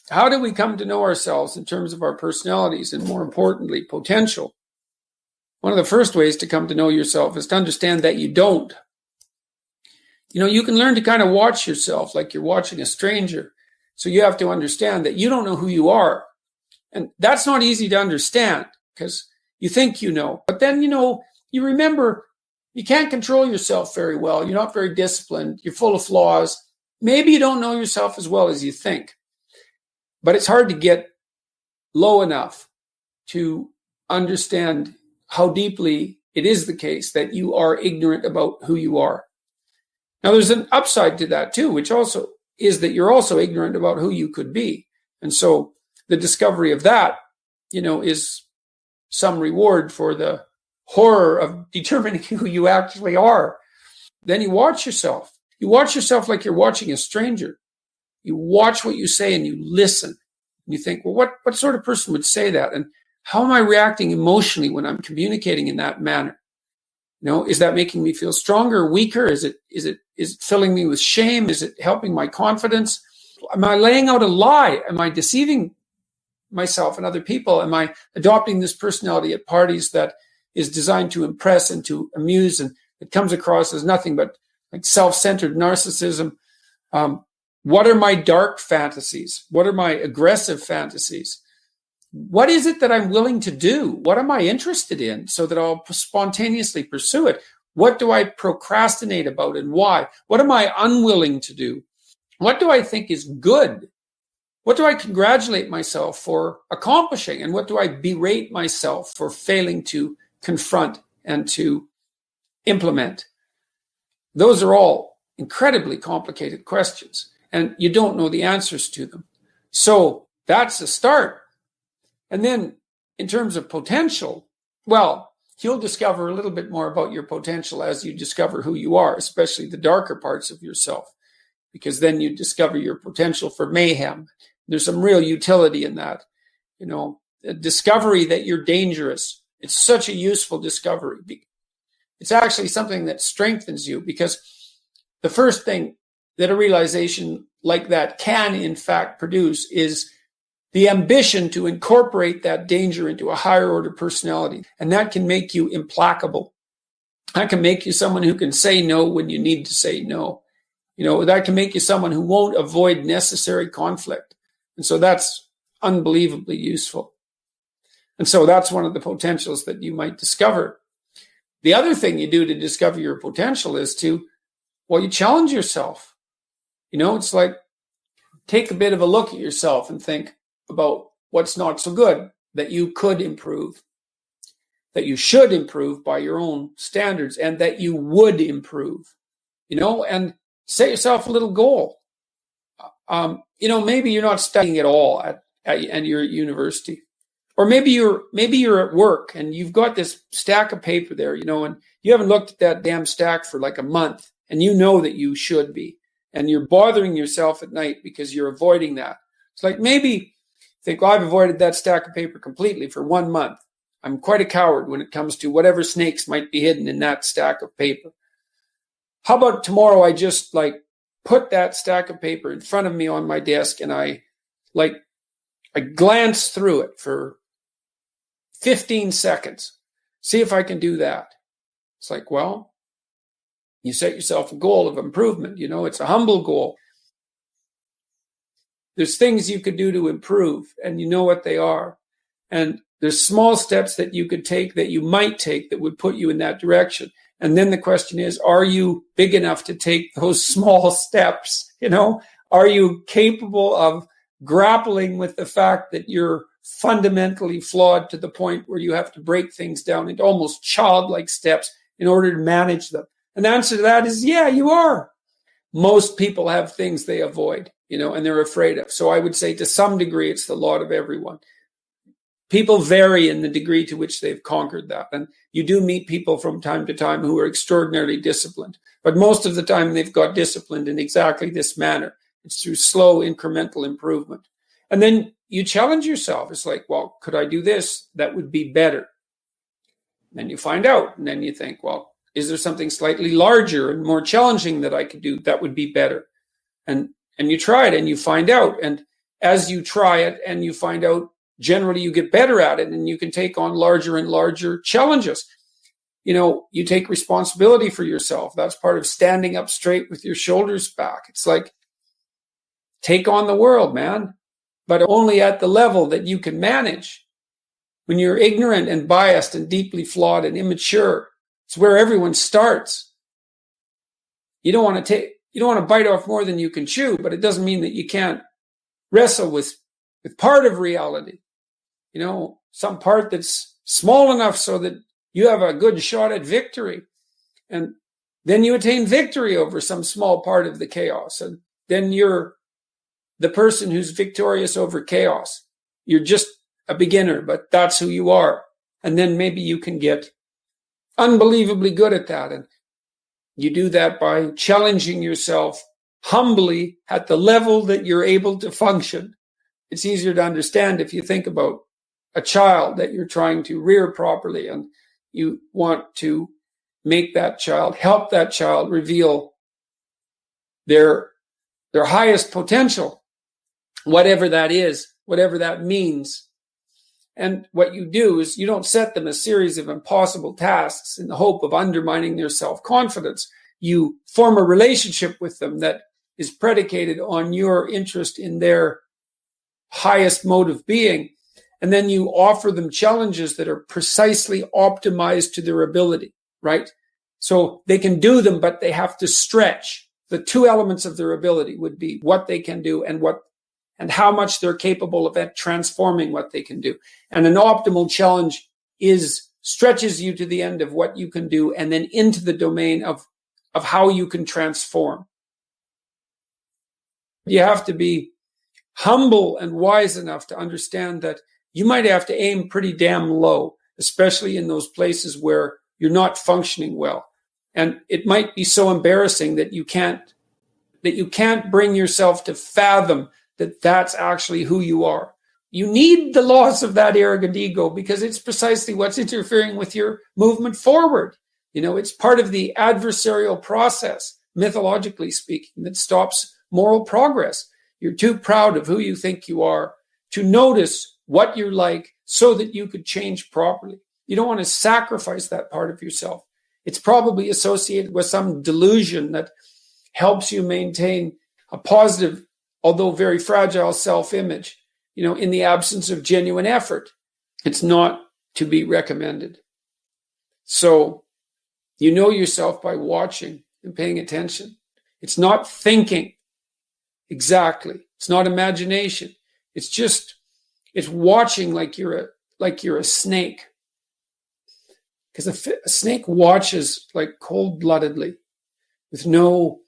How do we come to know ourselves in terms of our personalities and, more importantly, potential? One of the first ways to come to know yourself is to understand that you don't. You can learn to kind of watch yourself like you're watching a stranger. So you have to understand that you don't know who you are. And that's not easy to understand because you think you know. But then, you remember you can't control yourself very well. You're not very disciplined. You're full of flaws. Maybe you don't know yourself as well as you think. But it's hard to get low enough to understand how deeply it is the case that you are ignorant about who you are. Now, there's an upside to that too, which also is that you're also ignorant about who you could be. And so the discovery of that, is some reward for the horror of determining who you actually are. Then you watch yourself. You watch yourself like you're watching a stranger. You watch what you say and you listen. And you think, well, what sort of person would say that? And how am I reacting emotionally when I'm communicating in that manner? Is that making me feel stronger or weaker? Is it filling me with shame? Is it helping my confidence? Am I laying out a lie? Am I deceiving myself and other people? Am I adopting this personality at parties that is designed to impress and to amuse, and it comes across as nothing but like self-centered narcissism? What are my dark fantasies? What are my aggressive fantasies? What is it that I'm willing to do? What am I interested in so that I'll spontaneously pursue it? What do I procrastinate about and why? What am I unwilling to do? What do I think is good? What do I congratulate myself for accomplishing? And what do I berate myself for failing to confront and to implement? Those are all incredibly complicated questions, and you don't know the answers to them. So that's a start. And then in terms of potential, well, you'll discover a little bit more about your potential as you discover who you are, especially the darker parts of yourself, because then you discover your potential for mayhem. There's some real utility in that. A discovery that you're dangerous. It's such a useful discovery. It's actually something that strengthens you, because the first thing that a realization like that can, in fact, produce is the ambition to incorporate that danger into a higher order personality. And that can make you implacable. That can make you someone who can say no when you need to say no. That can make you someone who won't avoid necessary conflict. And so that's unbelievably useful. And so that's one of the potentials that you might discover. The other thing you do to discover your potential is you challenge yourself. It's like take a bit of a look at yourself and think about what's not so good that you could improve, that you should improve by your own standards, and that you would improve, and set yourself a little goal. Maybe you're not studying at all and you're at university, or maybe you're at work and you've got this stack of paper there, and you haven't looked at that damn stack for like a month, and you know that you should be, and you're bothering yourself at night because you're avoiding that. It's like maybe think, well, I've avoided that stack of paper completely for 1 month. I'm quite a coward when it comes to whatever snakes might be hidden in that stack of paper. How about tomorrow I just put that stack of paper in front of me on my desk and I glance through it for 15 seconds. See if I can do that. It's like, well, you set yourself a goal of improvement. It's a humble goal. There's things you could do to improve, and you know what they are. And there's small steps that you could take, that you might take, that would put you in that direction. And then the question is, are you big enough to take those small steps? Are you capable of grappling with the fact that you're fundamentally flawed to the point where you have to break things down into almost childlike steps in order to manage them? And the answer to that is, yeah, you are. Most people have things they avoid, and they're afraid of. So I would say to some degree, it's the lot of everyone. People vary in the degree to which they've conquered that. And you do meet people from time to time who are extraordinarily disciplined. But most of the time, they've got disciplined in exactly this manner. It's through slow incremental improvement. And then you challenge yourself. It's like, well, could I do this? That would be better. And then you find out. And then you think, well, is there something slightly larger and more challenging that I could do that would be better? And you try it and you find out. And as you try it and you find out, generally you get better at it and you can take on larger and larger challenges. You take responsibility for yourself. That's part of standing up straight with your shoulders back. It's like, take on the world, man, but only at the level that you can manage. When you're ignorant and biased and deeply flawed and immature, it's where everyone starts. You don't want to bite off more than you can chew, but it doesn't mean that you can't wrestle with part of reality. Some part that's small enough so that you have a good shot at victory. And then you attain victory over some small part of the chaos. And then you're the person who's victorious over chaos. You're just a beginner, but that's who you are. And then maybe you can get unbelievably good at that. And you do that by challenging yourself humbly at the level that you're able to function. It's easier to understand if you think about a child that you're trying to rear properly, and you want to make that child, help that child reveal their highest potential, whatever that is, whatever that means. And what you do is you don't set them a series of impossible tasks in the hope of undermining their self-confidence. You form a relationship with them that is predicated on your interest in their highest mode of being. And then you offer them challenges that are precisely optimized to their ability, right? So they can do them, but they have to stretch. The two elements of their ability would be what they can do and how much they're capable of transforming what they can do. And an optimal challenge stretches you to the end of what you can do and then into the domain of how you can transform. You have to be humble and wise enough to understand that you might have to aim pretty damn low, especially in those places where you're not functioning well. And it might be so embarrassing that you can't bring yourself to fathom that that's actually who you are. You need the loss of that arrogant ego because it's precisely what's interfering with your movement forward. It's part of the adversarial process, mythologically speaking, that stops moral progress. You're too proud of who you think you are to notice what you're like so that you could change properly. You don't want to sacrifice that part of yourself. It's probably associated with some delusion that helps you maintain a positive, although very fragile self-image, in the absence of genuine effort. It's not to be recommended. So you know yourself by watching and paying attention. It's not thinking exactly. It's not imagination. It's watching like you're a snake. Because a snake watches like cold-bloodedly with no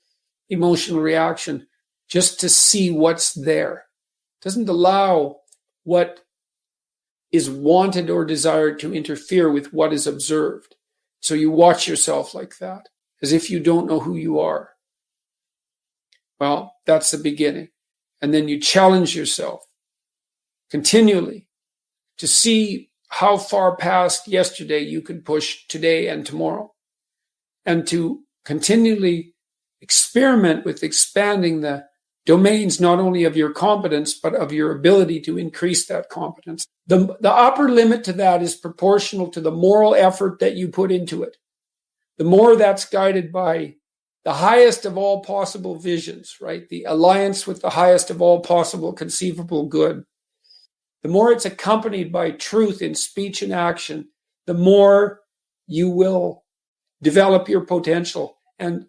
emotional reaction just to see what's there. It doesn't allow what is wanted or desired to interfere with what is observed. So you watch yourself like that, as if you don't know who you are. Well, that's the beginning. And then you challenge yourself continually to see how far past yesterday you can push today and tomorrow, and to continually experiment with expanding the domains not only of your competence, but of your ability to increase that competence. The upper limit to that is proportional to the moral effort that you put into it. The more that's guided by the highest of all possible visions, right? The alliance with the highest of all possible conceivable good. The more it's accompanied by truth in speech and action, the more you will develop your potential. And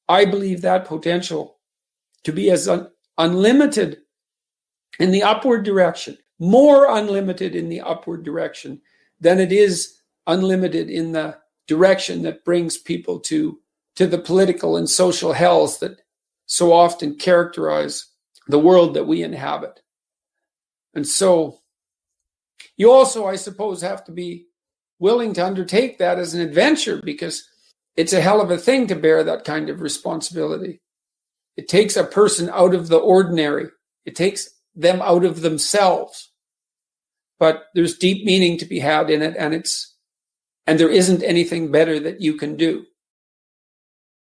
I believe that potential to be as unlimited in the upward direction, more unlimited in the upward direction than it is unlimited in the direction that brings people to the political and social hells that so often characterize the world that we inhabit. And so you also, I suppose, have to be willing to undertake that as an adventure, because it's a hell of a thing to bear that kind of responsibility. It takes a person out of the ordinary. It takes them out of themselves. But there's deep meaning to be had in it, and there isn't anything better that you can do.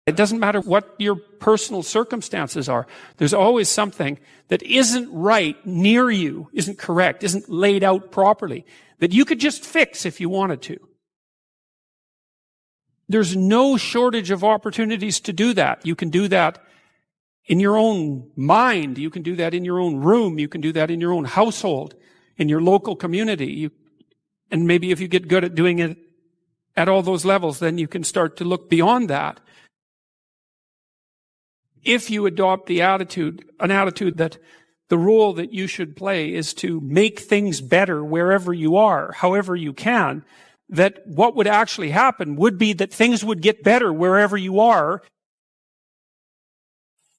It doesn't matter what your personal circumstances are. There's always something that isn't right near you, isn't correct, isn't laid out properly, that you could just fix if you wanted to. There's no shortage of opportunities to do that. You can do that in your own mind. You can do that in your own room. You can do that in your own household, in your local community. And maybe if you get good at doing it at all those levels, then you can start to look beyond that. If you adopt an attitude that the role that you should play is to make things better wherever you are, however you can, that what would actually happen would be that things would get better wherever you are.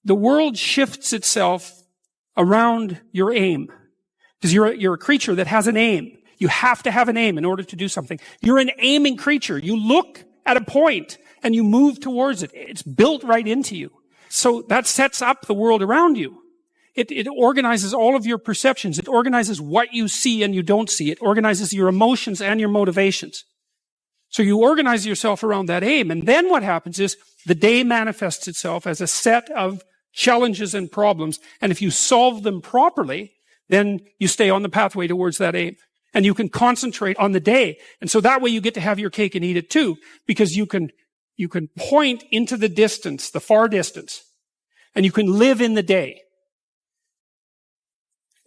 The world shifts itself around your aim. Because you're a creature that has an aim. You have to have an aim in order to do something. You're an aiming creature. You look at a point and you move towards it. It's built right into you. So that sets up the world around you. It organizes all of your perceptions. It organizes what you see and you don't see. It organizes your emotions and your motivations. So you organize yourself around that aim. And then what happens is the day manifests itself as a set of challenges and problems. And if you solve them properly, then you stay on the pathway towards that aim. And you can concentrate on the day. And so that way you get to have your cake and eat it too, because you can point into the distance, the far distance, and you can live in the day.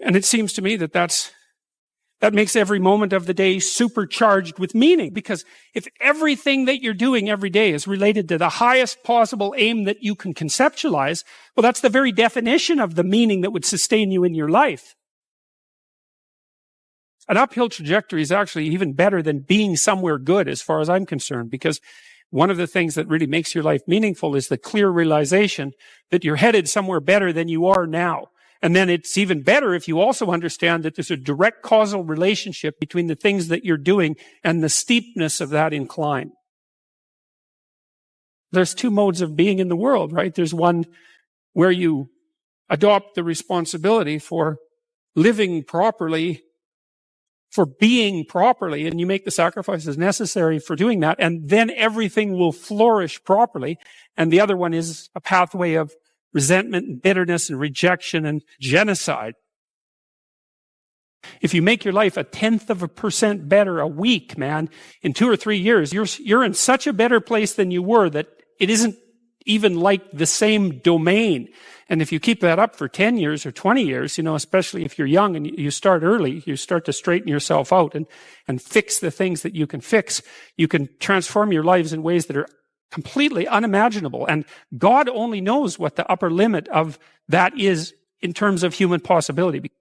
And it seems to me that makes every moment of the day supercharged with meaning, because if everything that you're doing every day is related to the highest possible aim that you can conceptualize, well, that's the very definition of the meaning that would sustain you in your life. An uphill trajectory is actually even better than being somewhere good as far as I'm concerned, because one of the things that really makes your life meaningful is the clear realization that you're headed somewhere better than you are now. And then it's even better if you also understand that there's a direct causal relationship between the things that you're doing and the steepness of that incline. There's two modes of being in the world, right? There's one where you adopt the responsibility for living properly, for being properly, and you make the sacrifices necessary for doing that, and then everything will flourish properly. And the other one is a pathway of resentment and bitterness and rejection and genocide. If you make your life 0.1% better a week, man, in 2 or 3 years, you're in such a better place than you were that it isn't even like the same domain. And if you keep that up for 10 years or 20 years, especially if you're young and you start early, you start to straighten yourself out and fix the things that you can fix. You can transform your lives in ways that are completely unimaginable. And God only knows what the upper limit of that is in terms of human possibility.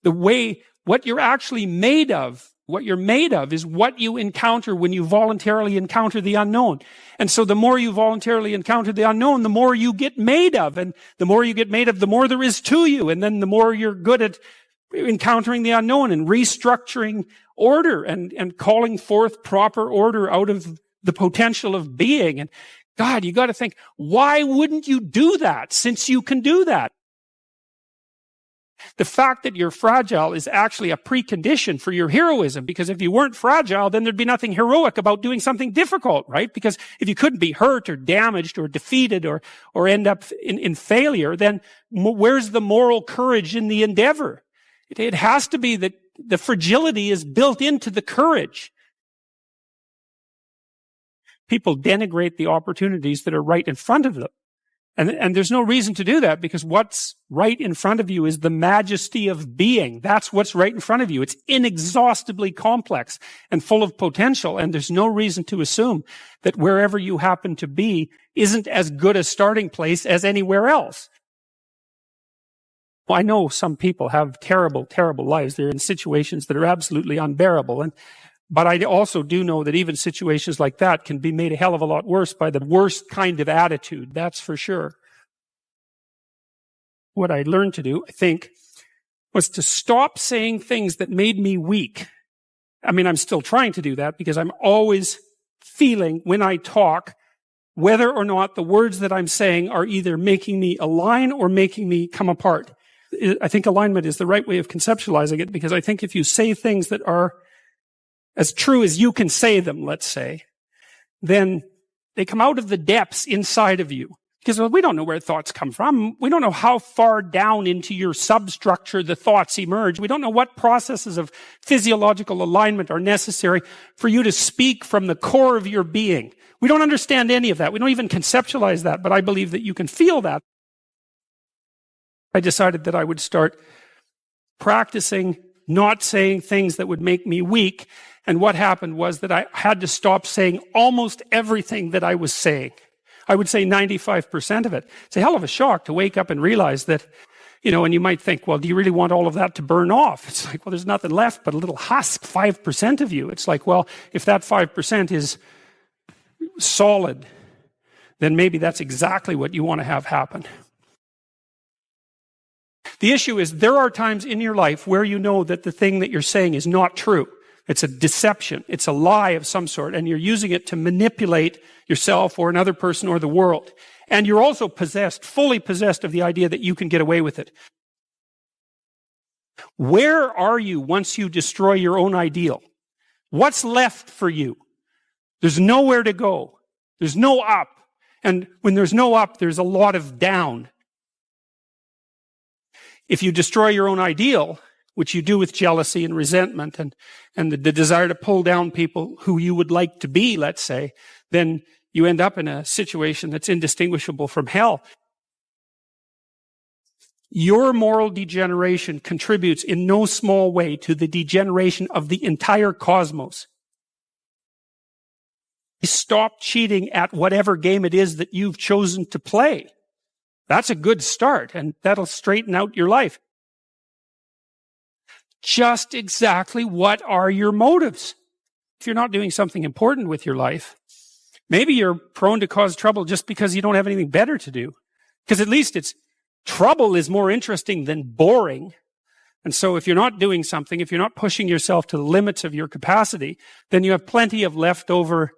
What you're actually made of, what you're made of is what you encounter when you voluntarily encounter the unknown. And so the more you voluntarily encounter the unknown, the more you get made of. And the more you get made of, the more there is to you. And then the more you're good at encountering the unknown and restructuring order and calling forth proper order out of the potential of being. And God, you got to think, why wouldn't you do that since you can do that? The fact that you're fragile is actually a precondition for your heroism, because if you weren't fragile, then there'd be nothing heroic about doing something difficult, right? Because if you couldn't be hurt or damaged or defeated or end up in failure, then where's the moral courage in the endeavor? It has to be that the fragility is built into the courage. People denigrate the opportunities that are right in front of them. And there's no reason to do that, because what's right in front of you is the majesty of being. That's what's right in front of you. It's inexhaustibly complex and full of potential. And there's no reason to assume that wherever you happen to be isn't as good a starting place as anywhere else. Well, I know some people have terrible, terrible lives. They're in situations that are absolutely unbearable. But I also do know that even situations like that can be made a hell of a lot worse by the worst kind of attitude. That's for sure. What I learned to do, I think, was to stop saying things that made me weak. I mean, I'm still trying to do that, because I'm always feeling when I talk whether or not the words that I'm saying are either making me align or making me come apart. I think alignment is the right way of conceptualizing it, because I think if you say things that are as true as you can say them, let's say, then They come out of the depths inside of you. Because we don't know where thoughts come from. We don't know how far down into your substructure the thoughts emerge. We don't know what processes of physiological alignment are necessary for you to speak from the core of your being. We don't understand any of that. We don't even conceptualize that, but I believe that you can feel that. I decided that I would start practicing not saying things that would make me weak. And what happened was that I had to stop saying almost everything that I was saying. I would say 95% of it. It's a hell of a shock to wake up and realize that, and you might think, well, do you really want all of that to burn off? It's like, well, there's nothing left but a little husk, 5% of you. It's like, well, if that 5% is solid, then maybe that's exactly what you want to have happen. The issue is there are times in your life where you know that the thing that you're saying is not true. It's a deception. It's a lie of some sort, and you're using it to manipulate yourself or another person or the world. And you're also fully possessed of the idea that you can get away with it. Where are you once you destroy your own ideal? What's left for you? There's nowhere to go. There's no up. And when there's no up, there's a lot of down. If you destroy your own ideal, which you do with jealousy and resentment and the desire to pull down people who you would like to be, let's say, then you end up in a situation that's indistinguishable from hell. Your moral degeneration contributes in no small way to the degeneration of the entire cosmos. Stop cheating at whatever game it is that you've chosen to play. That's a good start, and that'll straighten out your life. Just exactly what are your motives? If you're not doing something important with your life, maybe you're prone to cause trouble just because you don't have anything better to do. Because at least trouble is more interesting than boring. And so if you're not doing something, if you're not pushing yourself to the limits of your capacity, then you have plenty of leftover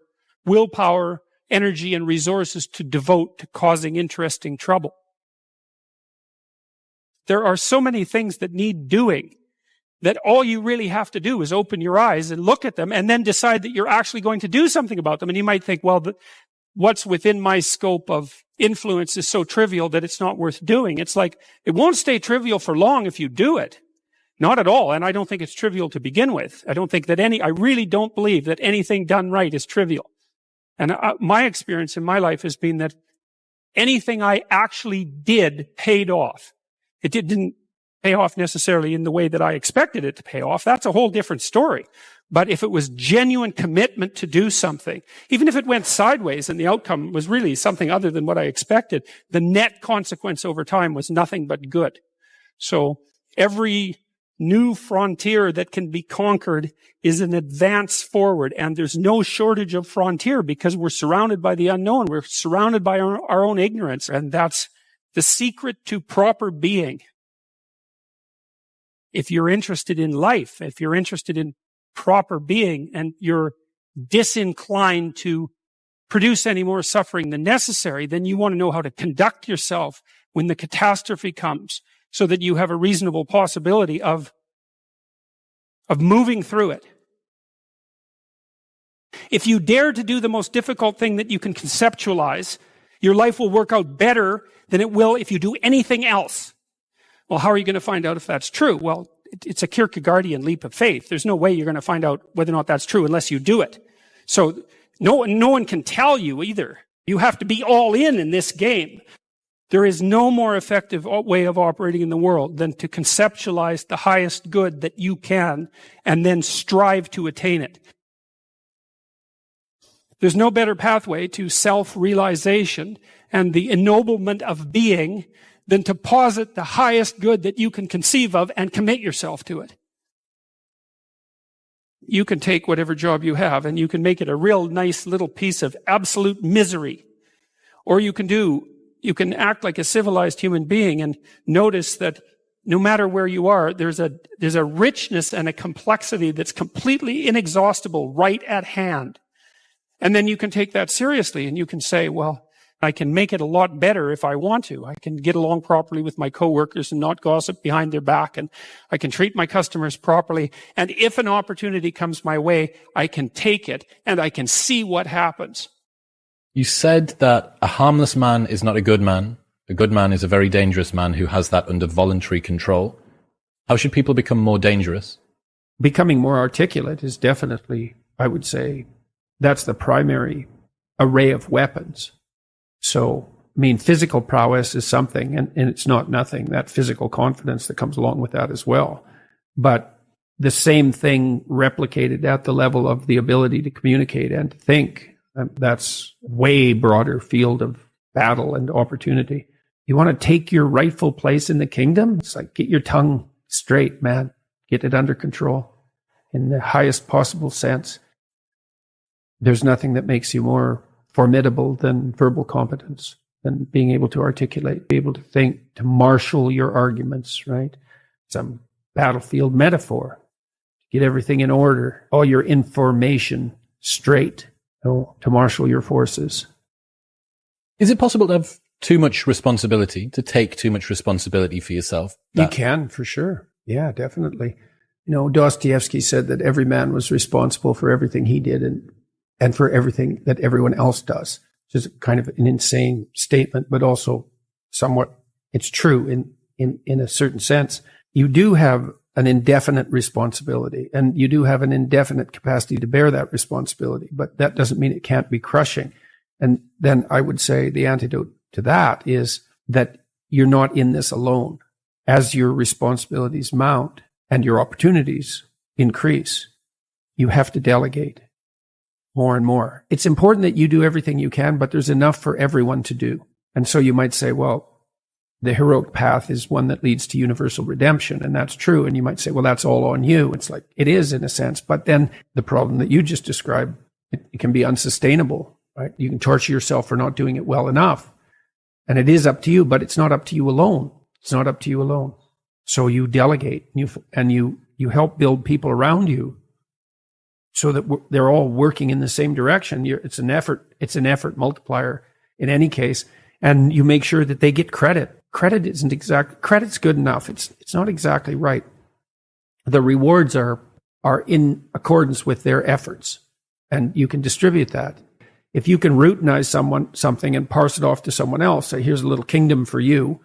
willpower, energy, and resources to devote to causing interesting trouble. There are so many things that need doing that all you really have to do is open your eyes and look at them and then decide that you're actually going to do something about them. And you might think, well, what's within my scope of influence is so trivial that it's not worth doing. It's like, it won't stay trivial for long if you do it. Not at all. And I don't think it's trivial to begin with. I really don't believe that anything done right is trivial. And my experience in my life has been that anything I actually did paid off. It didn't pay off necessarily in the way that I expected it to pay off. That's a whole different story. But if it was genuine commitment to do something, even if it went sideways and the outcome was really something other than what I expected, the net consequence over time was nothing but good. So every new frontier that can be conquered is an advance forward, and there's no shortage of frontier because we're surrounded by the unknown. We're surrounded by our own ignorance, and that's the secret to proper being. If you're interested in life, if you're interested in proper being, and you're disinclined to produce any more suffering than necessary, then you want to know how to conduct yourself when the catastrophe comes so that you have a reasonable possibility of moving through it. If you dare to do the most difficult thing that you can conceptualize, your life will work out better than it will if you do anything else. Well, how are you going to find out if that's true? Well, it's a Kierkegaardian leap of faith. There's no way you're going to find out whether or not that's true unless you do it. So no one can tell you either. You have to be all in this game. There is no more effective way of operating in the world than to conceptualize the highest good that you can and then strive to attain it. There's no better pathway to self-realization and the ennoblement of being than to posit the highest good that you can conceive of and commit yourself to it. You can take whatever job you have and you can make it a real nice little piece of absolute misery. Or you can act like a civilized human being and notice that no matter where you are, there's a richness and a complexity that's completely inexhaustible right at hand. And then you can take that seriously and you can say, well, I can make it a lot better if I want to. I can get along properly with my coworkers and not gossip behind their back, and I can treat my customers properly. And if an opportunity comes my way, I can take it and I can see what happens. You said that a harmless man is not a good man. A good man is a very dangerous man who has that under voluntary control. How should people become more dangerous? Becoming more articulate is definitely, I would say, that's the primary array of weapons. So, I mean, physical prowess is something, and it's not nothing, that physical confidence that comes along with that as well. But the same thing replicated at the level of the ability to communicate and to think, that's way broader field of battle and opportunity. You want to take your rightful place in the kingdom? It's like, get your tongue straight, man. Get it under control in the highest possible sense. There's nothing that makes you more formidable than verbal competence, than being able to articulate, be able to think, to marshal your arguments, right? Some battlefield metaphor. Get everything in order, all your information straight, to marshal your forces. Is it possible to have too much responsibility, to take too much responsibility for yourself? You can, for sure. Yeah, definitely. Dostoevsky said that every man was responsible for everything he did and for everything that everyone else does. Which is kind of an insane statement, but also somewhat, it's true in a certain sense. You do have an indefinite responsibility, and you do have an indefinite capacity to bear that responsibility, but that doesn't mean it can't be crushing. And then I would say the antidote to that is that you're not in this alone. As your responsibilities mount and your opportunities increase, you have to delegate more and more. It's important that you do everything you can, but there's enough for everyone to do. And so you might say, well, the heroic path is one that leads to universal redemption, and that's true. And you might say, well, that's all on you. It's like, it is in a sense, but then the problem that you just described, it can be unsustainable, right? You can torture yourself for not doing it well enough. And it is up to you, but it's not up to you alone. It's not up to you alone. So you delegate and you help build people around you so that they're all working in the same direction. It's an effort multiplier in any case. And you make sure that they get credit. Credit's good enough. It's not exactly right. The rewards are in accordance with their efforts, and you can distribute that. If you can routinize something and parse it off to someone else, say, here's a little kingdom for you,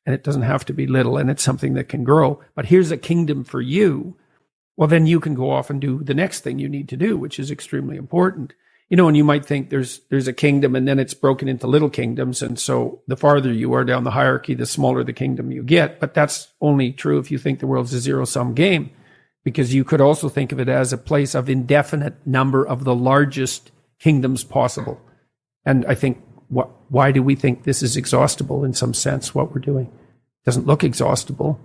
and it doesn't have to be little, and it's something that can grow, but here's a kingdom for you, well, then you can go off and do the next thing you need to do, which is extremely important. And you might think there's a kingdom and then it's broken into little kingdoms. And so the farther you are down the hierarchy, the smaller the kingdom you get. But that's only true if you think the world's a zero-sum game, because you could also think of it as a place of indefinite number of the largest kingdoms possible. And I think, why do we think this is exhaustible in some sense, what we're doing? It doesn't look exhaustible.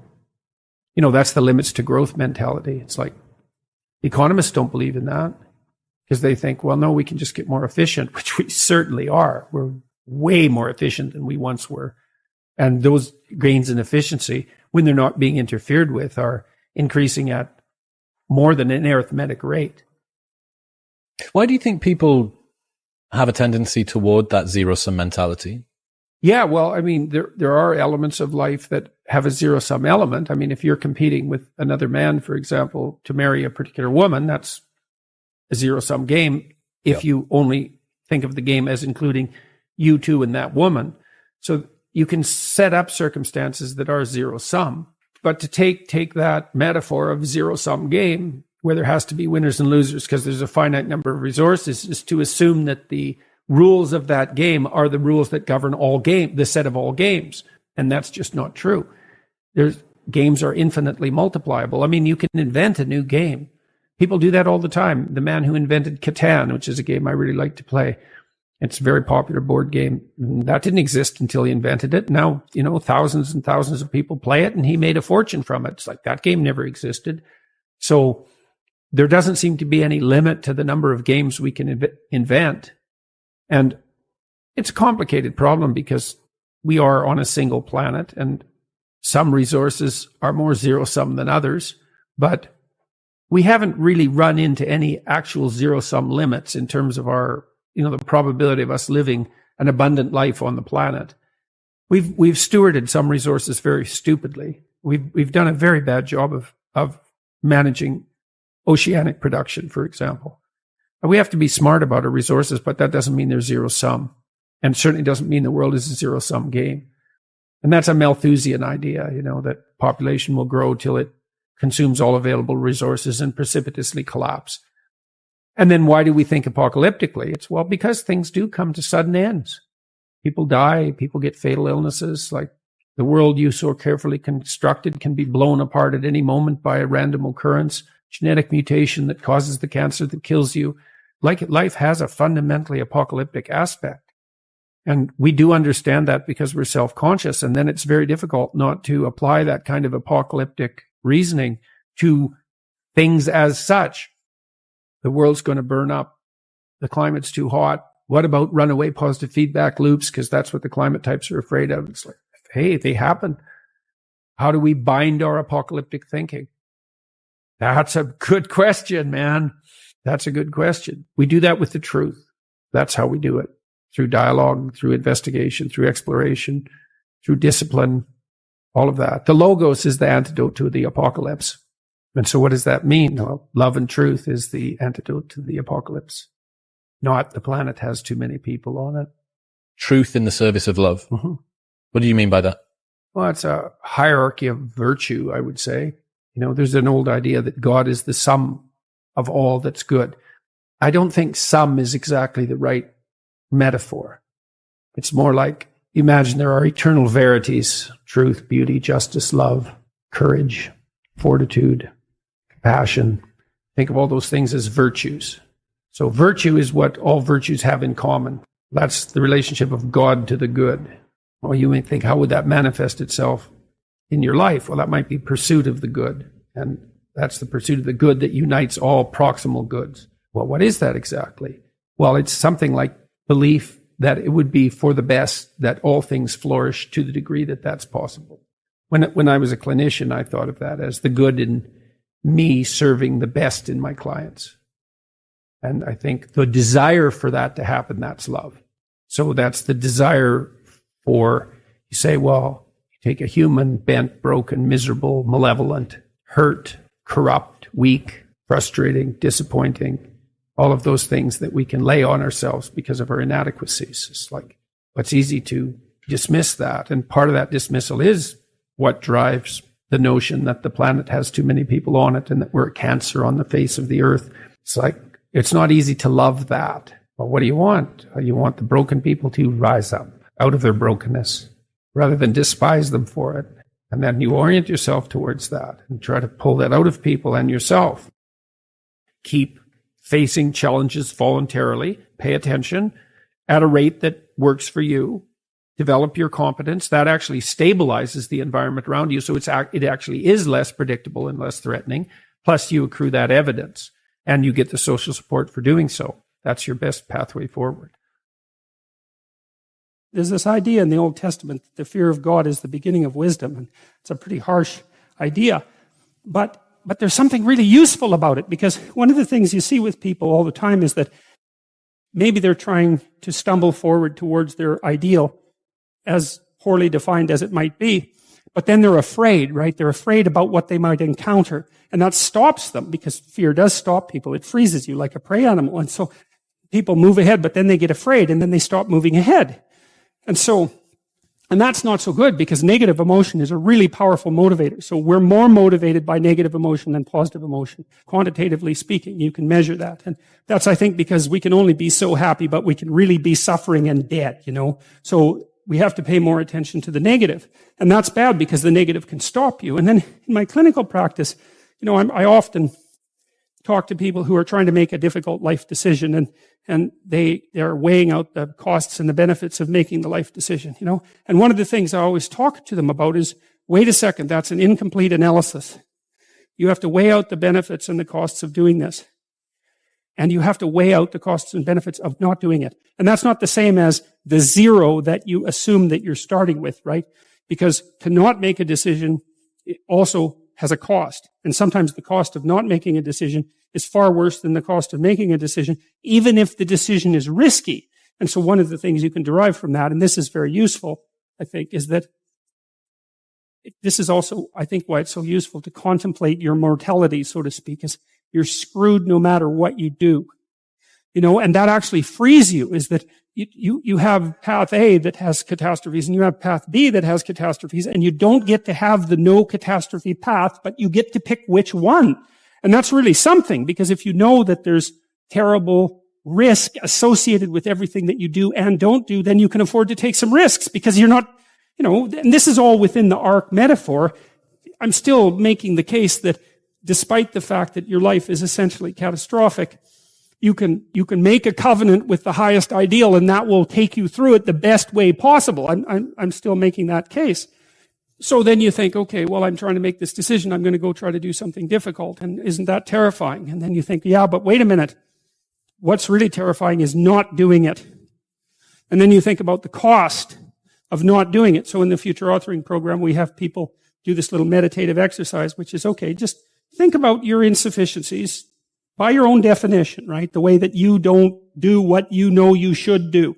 That's the limits to growth mentality. It's like, economists don't believe in that. Because they think, well, no, we can just get more efficient, which we certainly are. We're way more efficient than we once were. And those gains in efficiency, when they're not being interfered with, are increasing at more than an arithmetic rate. Why do you think people have a tendency toward that zero-sum mentality? Yeah, well, I mean, there are elements of life that have a zero-sum element. I mean, if you're competing with another man, for example, to marry a particular woman, that's a zero-sum game if you only think of the game as including you two and that woman. So you can set up circumstances that are zero-sum, but to take that metaphor of zero-sum game, where there has to be winners and losers because there's a finite number of resources, is to assume that the rules of that game are the rules that govern the set of all games. And that's just not true. Games are infinitely multipliable. I mean, you can invent a new game. People do that all the time. The man who invented Catan, which is a game I really like to play, it's a very popular board game. That didn't exist until he invented it. Now, thousands and thousands of people play it, and he made a fortune from it. It's like that game never existed. So there doesn't seem to be any limit to the number of games we can invent. And it's a complicated problem because we are on a single planet, and some resources are more zero-sum than others, but we haven't really run into any actual zero-sum limits in terms of our, the probability of us living an abundant life on the planet. We've stewarded some resources very stupidly. We've done a very bad job of managing oceanic production, for example. We have to be smart about our resources, but that doesn't mean there's zero sum. And certainly doesn't mean the world is a zero sum game. And that's a Malthusian idea, that population will grow till it consumes all available resources and precipitously collapse. And then why do we think apocalyptically? It's, because things do come to sudden ends. People die, people get fatal illnesses, like the world you so carefully constructed can be blown apart at any moment by a random occurrence, genetic mutation that causes the cancer that kills you. Life has a fundamentally apocalyptic aspect. And we do understand that because we're self-conscious. And then it's very difficult not to apply that kind of apocalyptic reasoning to things as such. The world's going to burn up. The climate's too hot. What about runaway positive feedback loops? Because that's what the climate types are afraid of. It's like, hey, they happen. How do we bind our apocalyptic thinking? That's a good question, man. That's a good question. We do that with the truth. That's how we do it. Through dialogue, through investigation, through exploration, through discipline, all of that. The logos is the antidote to the apocalypse. And so what does that mean? Well, love and truth is the antidote to the apocalypse. Not the planet has too many people on it. Truth in the service of love. Mm-hmm. What do you mean by that? Well, it's a hierarchy of virtue, I would say. There's an old idea that God is the sum of all that's good. I don't think sum is exactly the right metaphor. It's more like, imagine there are eternal verities: truth, beauty, justice, love, courage, fortitude, compassion. Think of all those things as virtues. So virtue is what all virtues have in common. That's the relationship of God to the good. Well, you may think, how would that manifest itself in your life? Well, that might be pursuit of the good. And that's the pursuit of the good that unites all proximal goods. Well, what is that exactly? Well, it's something like belief that it would be for the best that all things flourish to the degree that that's possible. When I was a clinician, I thought of that as the good in me serving the best in my clients. And I think the desire for that to happen, that's love. So that's the desire for, you say, well, you take a human, bent, broken, miserable, malevolent, hurt, corrupt, weak, frustrating, disappointing, all of those things that we can lay on ourselves because of our inadequacies. It's like, it's easy to dismiss that. And part of that dismissal is what drives the notion that the planet has too many people on it and that we're a cancer on the face of the earth. It's like, it's not easy to love that. But what do you want? You want the broken people to rise up out of their brokenness rather than despise them for it. And then you orient yourself towards that and try to pull that out of people and yourself. Keep facing challenges voluntarily. Pay attention at a rate that works for you. Develop your competence. That actually stabilizes the environment around you. So it actually is less predictable and less threatening. Plus you accrue that evidence and you get the social support for doing so. That's your best pathway forward. There's this idea in the Old Testament that the fear of God is the beginning of wisdom. And it's a pretty harsh idea. But there's something really useful about it, because one of the things you see with people all the time is that maybe they're trying to stumble forward towards their ideal, as poorly defined as it might be, but then they're afraid, right? They're afraid about what they might encounter, and that stops them, because fear does stop people. It freezes you like a prey animal, and so people move ahead, but then they get afraid, and then they stop moving ahead. And that's not so good, because negative emotion is a really powerful motivator. So we're more motivated by negative emotion than positive emotion. Quantitatively speaking, you can measure that. And that's, I think, because we can only be so happy, but we can really be suffering and dead, So we have to pay more attention to the negative. And that's bad, because the negative can stop you. And then in my clinical practice, I often talk to people who are trying to make a difficult life decision, and they're weighing out the costs and the benefits of making the life decision, And one of the things I always talk to them about is, wait a second, that's an incomplete analysis. You have to weigh out the benefits and the costs of doing this. And you have to weigh out the costs and benefits of not doing it. And that's not the same as the zero that you assume that you're starting with, right? Because to not make a decision, it also has a cost. And sometimes the cost of not making a decision is far worse than the cost of making a decision, even if the decision is risky. And so one of the things you can derive from that, and this is very useful, I think, is that this is also, I think, why it's so useful to contemplate your mortality, so to speak, is you're screwed no matter what you do. and that actually frees you, is that you have path A that has catastrophes and you have path B that has catastrophes, and you don't get to have the no catastrophe path, but you get to pick which one. And that's really something, because if you know that there's terrible risk associated with everything that you do and don't do, then you can afford to take some risks, because you're not, and this is all within the ark metaphor. I'm still making the case that despite the fact that your life is essentially catastrophic, you can make a covenant with the highest ideal, and that will take you through it the best way possible. I'm still making that case. So then you think, okay, well, I'm trying to make this decision. I'm going to go try to do something difficult. And isn't that terrifying? And then you think, yeah, but wait a minute. What's really terrifying is not doing it. And then you think about the cost of not doing it. So in the future authoring program, we have people do this little meditative exercise, which is, okay, just think about your insufficiencies by your own definition, right? The way that you don't do what you know you should do.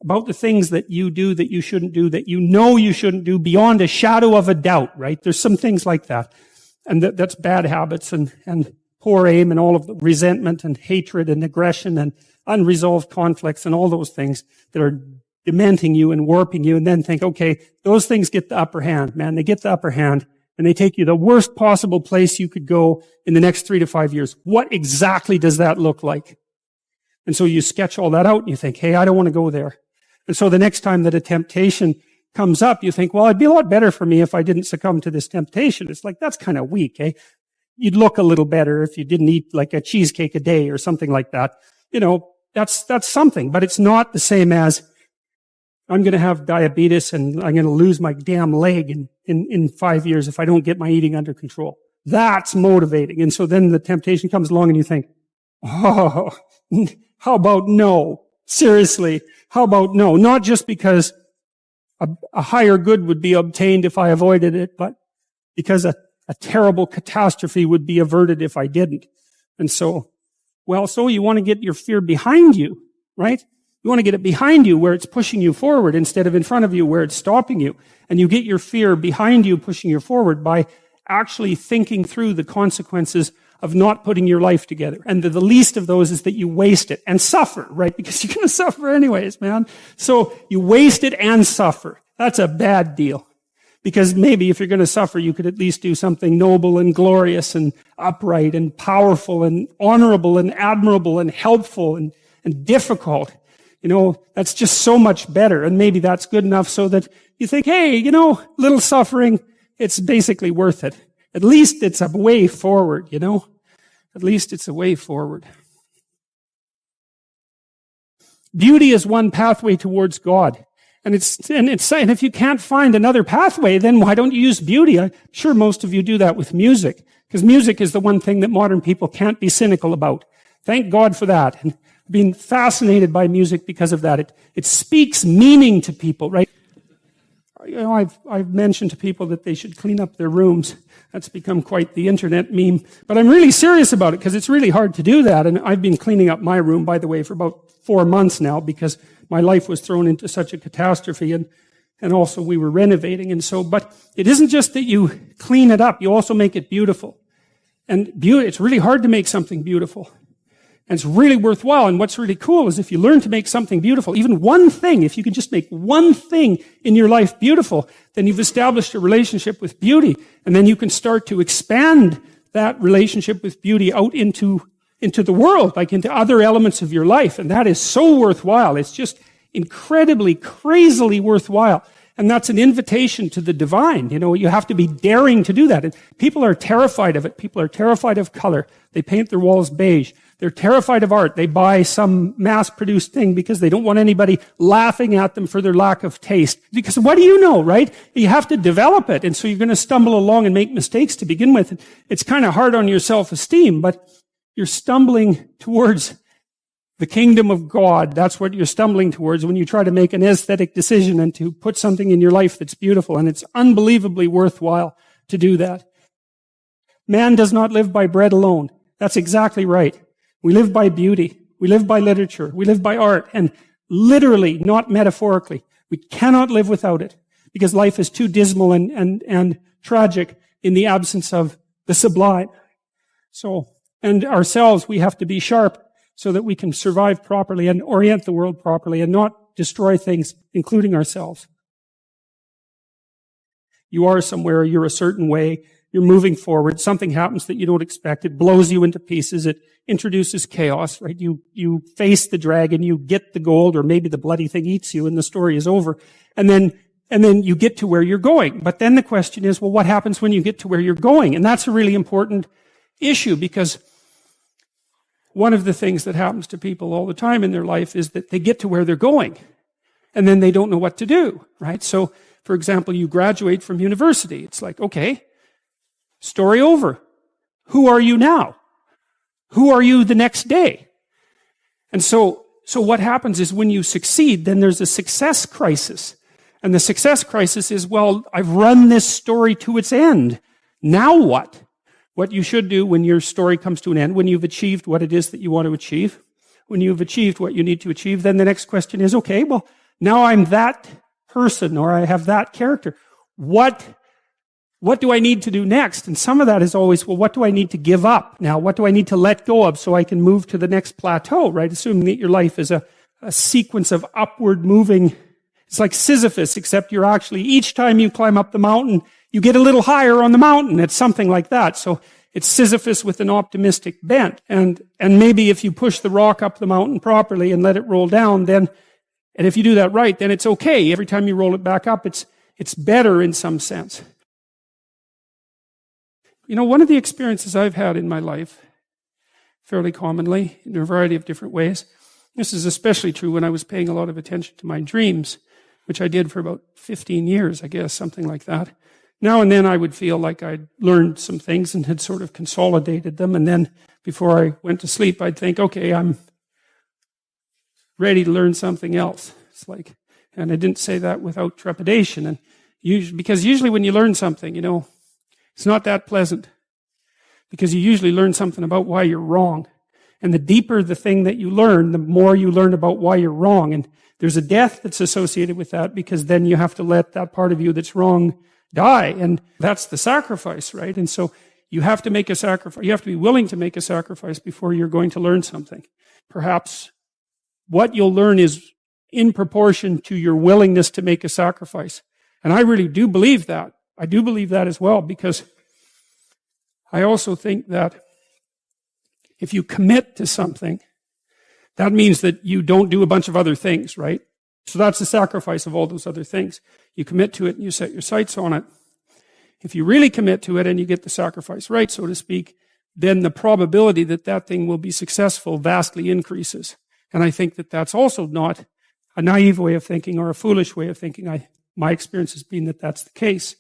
About the things that you do that you shouldn't do, that you know you shouldn't do beyond a shadow of a doubt, right? There's some things like that. And that's bad habits and poor aim and all of the resentment and hatred and aggression and unresolved conflicts and all those things that are dementing you and warping you, and then think, okay, those things get the upper hand, man. They get the upper hand, and they take you the worst possible place you could go in the next 3 to 5 years. What exactly does that look like? And so you sketch all that out and you think, hey, I don't want to go there. And so the next time that a temptation comes up, you think, well, it'd be a lot better for me if I didn't succumb to this temptation. It's like, that's kind of weak, eh? You'd look a little better if you didn't eat like a cheesecake a day or something like that. That's something, but it's not the same as I'm going to have diabetes and I'm going to lose my damn leg in 5 years if I don't get my eating under control. That's motivating. And so then the temptation comes along and you think, oh, how about no? Seriously, how about no? Not just because a higher good would be obtained if I avoided it, but because a terrible catastrophe would be averted if I didn't. And so you want to get your fear behind you, right? You want to get it behind you where it's pushing you forward instead of in front of you where it's stopping you. And you get your fear behind you, pushing you forward by actually thinking through the consequences of not putting your life together. And the least of those is that you waste it and suffer, right? Because you're going to suffer anyways, man. So you waste it and suffer. That's a bad deal. Because maybe if you're going to suffer, you could at least do something noble and glorious and upright and powerful and honorable and admirable and helpful and difficult. That's just so much better. And maybe that's good enough so that you think, hey, little suffering, it's basically worth it. At least it's a way forward, At least it's a way forward. Beauty is one pathway towards God. And if you can't find another pathway, then why don't you use beauty? I'm sure most of you do that with music, because music is the one thing that modern people can't be cynical about. Thank God for that. And I've been fascinated by music because of that. It speaks meaning to people, right? I've mentioned to people that they should clean up their rooms. That's become quite the internet meme. But I'm really serious about it because it's really hard to do that. And I've been cleaning up my room, by the way, for about 4 months now because my life was thrown into such a catastrophe and also we were renovating. But it isn't just that you clean it up, you also make it beautiful. And it's really hard to make something beautiful. And it's really worthwhile. And what's really cool is if you learn to make something beautiful, even one thing, if you can just make one thing in your life beautiful, then you've established a relationship with beauty. And then you can start to expand that relationship with beauty out into the world, like into other elements of your life. And that is so worthwhile. It's just incredibly, crazily worthwhile. And that's an invitation to the divine. You have to be daring to do that. And people are terrified of it. People are terrified of color. They paint their walls beige. They're terrified of art. They buy some mass-produced thing because they don't want anybody laughing at them for their lack of taste. Because what do you know, right? You have to develop it. And so you're going to stumble along and make mistakes to begin with. It's kind of hard on your self-esteem, but you're stumbling towards the kingdom of God. That's what you're stumbling towards when you try to make an aesthetic decision and to put something in your life that's beautiful. And it's unbelievably worthwhile to do that. Man does not live by bread alone. That's exactly right. We live by beauty. We live by literature. We live by art. And literally, not metaphorically, we cannot live without it because life is too dismal and tragic in the absence of the sublime. And ourselves, we have to be sharp so that we can survive properly and orient the world properly and not destroy things, including ourselves. You are somewhere, you're a certain way, you're moving forward, something happens that you don't expect, it blows you into pieces, it introduces chaos, right? You face the dragon, you get the gold, or maybe the bloody thing eats you and the story is over. And then you get to where you're going. But then the question is, well, what happens when you get to where you're going? And that's a really important issue, because one of the things that happens to people all the time in their life is that they get to where they're going and then they don't know what to do, right? So, for example, you graduate from university. It's like, okay, story over. Who are you now? Who are you the next day? And so what happens is when you succeed, then there's a success crisis. And the success crisis is, well, I've run this story to its end. Now what? What you should do when your story comes to an end, when you've achieved what it is that you want to achieve, when you've achieved what you need to achieve, then the next question is, okay, well, now I'm that person, or I have that character. What do I need to do next? And some of that is always, well, what do I need to give up now? What do I need to let go of so I can move to the next plateau, right? Assuming that your life is a sequence of upward moving. It's like Sisyphus, except you're actually, each time you climb up the mountain, you get a little higher on the mountain. It's something like that. So it's Sisyphus with an optimistic bent. And maybe if you push the rock up the mountain properly and let it roll down, then, and if you do that right, then it's okay. Every time you roll it back up, it's better in some sense. You know, one of the experiences I've had in my life, fairly commonly, in a variety of different ways, this is especially true when I was paying a lot of attention to my dreams, which I did for about 15 years, I guess, something like that. Now and then I would feel like I'd learned some things and had sort of consolidated them, and then before I went to sleep, I'd think, okay, I'm ready to learn something else. It's like, and I didn't say that without trepidation, and because usually when you learn something, you know, it's not that pleasant, because you usually learn something about why you're wrong. And the deeper the thing that you learn, the more you learn about why you're wrong. And there's a death that's associated with that, because then you have to let that part of you that's wrong die. And that's the sacrifice, right? And so you have to make a sacrifice. You have to be willing to make a sacrifice before you're going to learn something. Perhaps what you'll learn is in proportion to your willingness to make a sacrifice. And I really do believe that. I do believe that as well, because I also think that if you commit to something, that means that you don't do a bunch of other things, right? So that's the sacrifice of all those other things. You commit to it and you set your sights on it. If you really commit to it and you get the sacrifice right, so to speak, then the probability that that thing will be successful vastly increases. And I think that that's also not a naive way of thinking or a foolish way of thinking. My experience has been that that's the case.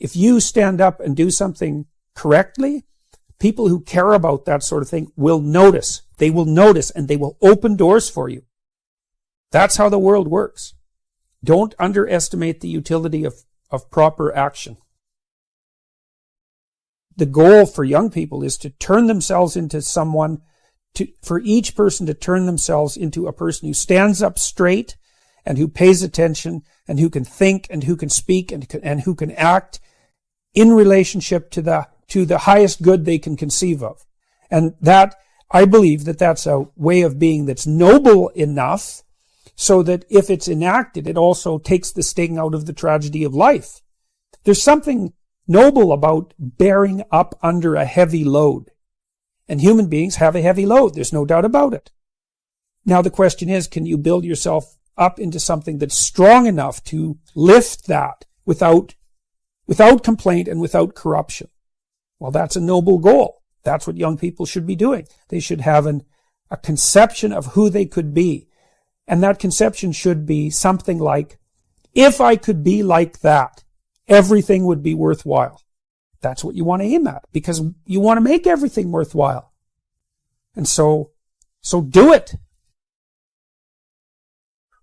if you stand up and do something correctly, people who care about that sort of thing will notice. They will notice and they will open doors for you. That's how the world works. Don't underestimate the utility of proper action. The goal for young people is to turn themselves into someone, for each person to turn themselves into a person who stands up straight and who pays attention and who can think and who can speak and who can act in relationship to the highest good they can conceive of. And that, I believe that that's a way of being that's noble enough so that if it's enacted, it also takes the sting out of the tragedy of life. There's something noble about bearing up under a heavy load. And human beings have a heavy load. There's no doubt about it. Now the question is, can you build yourself up into something that's strong enough to lift that without complaint and without corruption? Well, that's a noble goal. That's what young people should be doing. They should have a conception of who they could be. And that conception should be something like, if I could be like that, everything would be worthwhile. That's what you want to aim at, because you want to make everything worthwhile. And so do it.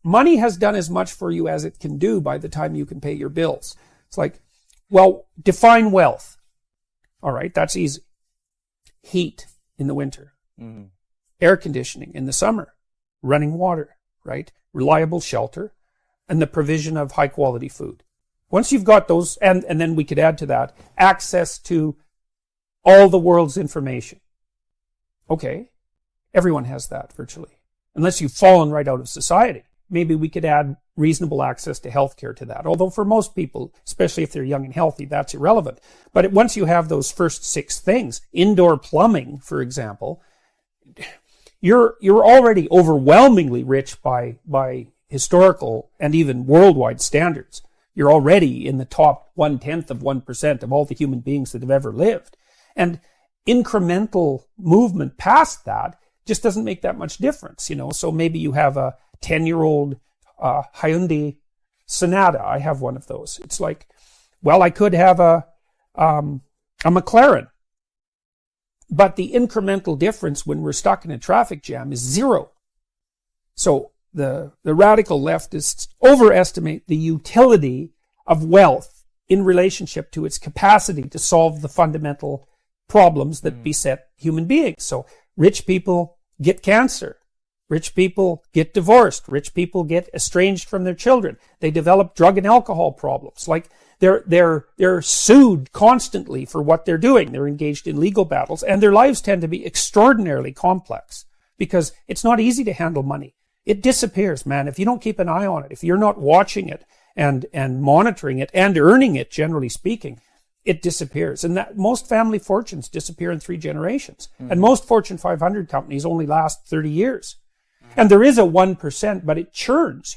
Money has done as much for you as it can do by the time you can pay your bills. It's like, well, define wealth. All right, that's easy. Heat in the winter. Mm-hmm. Air conditioning in the summer. Running water, right? Reliable shelter. And the provision of high quality food. Once you've got those, and then we could add to that, access to all the world's information. Okay, everyone has that virtually. Unless you've fallen right out of society. Maybe we could add reasonable access to healthcare to that. Although for most people, especially if they're young and healthy, that's irrelevant. But once you have those first 6 things, indoor plumbing, for example, you're already overwhelmingly rich by historical and even worldwide standards. You're already in the top 1/10 of 1% of all the human beings that have ever lived. And incremental movement past that just doesn't make that much difference, So maybe you have a 10-year-old Hyundai Sonata. I have one of those. It's like, well, I could have a McLaren. But the incremental difference when we're stuck in a traffic jam is 0. So the radical leftists overestimate the utility of wealth in relationship to its capacity to solve the fundamental problems that beset human beings. So rich people get cancer. Rich people get divorced. Rich people get estranged from their children. They develop drug and alcohol problems. Like they're sued constantly for what they're doing. They're engaged in legal battles, and their lives tend to be extraordinarily complex because it's not easy to handle money. It disappears, man. If you don't keep an eye on it, if you're not watching it and monitoring it and earning it, generally speaking, it disappears. And that most family fortunes disappear in 3 generations. Mm-hmm. And most Fortune 500 companies only last 30 years. Mm-hmm. And there is a 1%, but it churns,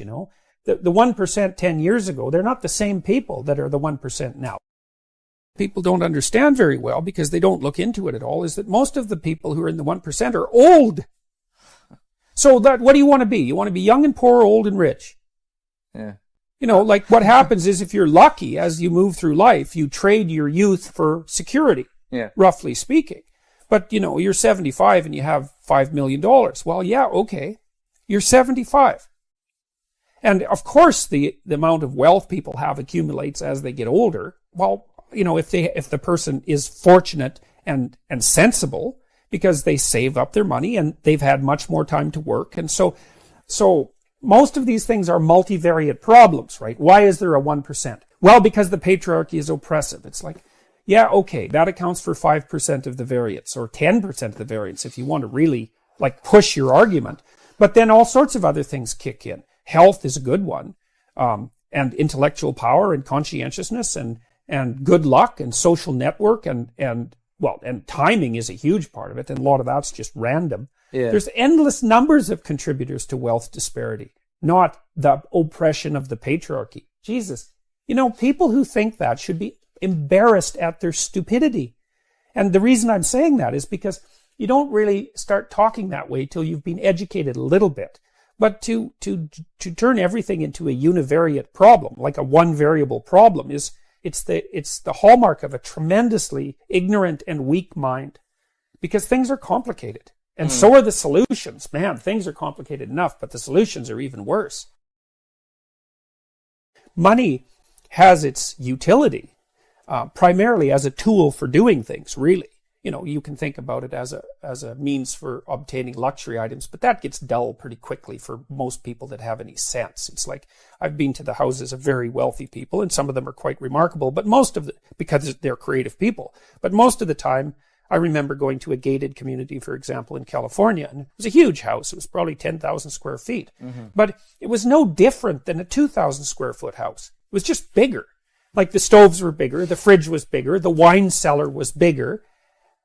The 1% 10 years ago, they're not the same people that are the 1% now. People don't understand very well because they don't look into it at all, is that most of the people who are in the 1% are old. So what do you want to be? You want to be young and poor, old and rich. Yeah. Like what happens is if you're lucky as you move through life, you trade your youth for security, roughly speaking. But, you're 75 and you have $5 million. Well, yeah, okay. You're 75. And of course, the amount of wealth people have accumulates as they get older. Well, if the person is fortunate and sensible, because they save up their money and they've had much more time to work. And so most of these things are multivariate problems, right? Why is there a 1%? Well, because the patriarchy is oppressive. It's like, yeah, okay, that accounts for 5% of the variance or 10% of the variance if you want to really push your argument. But then all sorts of other things kick in. Health is a good one, and intellectual power and conscientiousness and good luck and social network and timing is a huge part of it, and a lot of that's just random. Yeah. There's endless numbers of contributors to wealth disparity, not the oppression of the patriarchy. Jesus, people who think that should be embarrassed at their stupidity. And the reason I'm saying that is because you don't really start talking that way till you've been educated a little bit. But to turn everything into a univariate problem, like a one variable problem, is It's the hallmark of a tremendously ignorant and weak mind, because things are complicated. And so are the solutions. Man, things are complicated enough, but the solutions are even worse. Money has its utility, primarily as a tool for doing things, really. You can think about it as a means for obtaining luxury items, but that gets dull pretty quickly for most people that have any sense. It's like, I've been to the houses of very wealthy people, and some of them are quite remarkable, but because they're creative people. But most of the time, I remember going to a gated community, for example, in California, and it was a huge house. It was probably 10,000 square feet, but it was no different than a 2,000 square foot house. It was just bigger. Like, the stoves were bigger, the fridge was bigger, the wine cellar was bigger,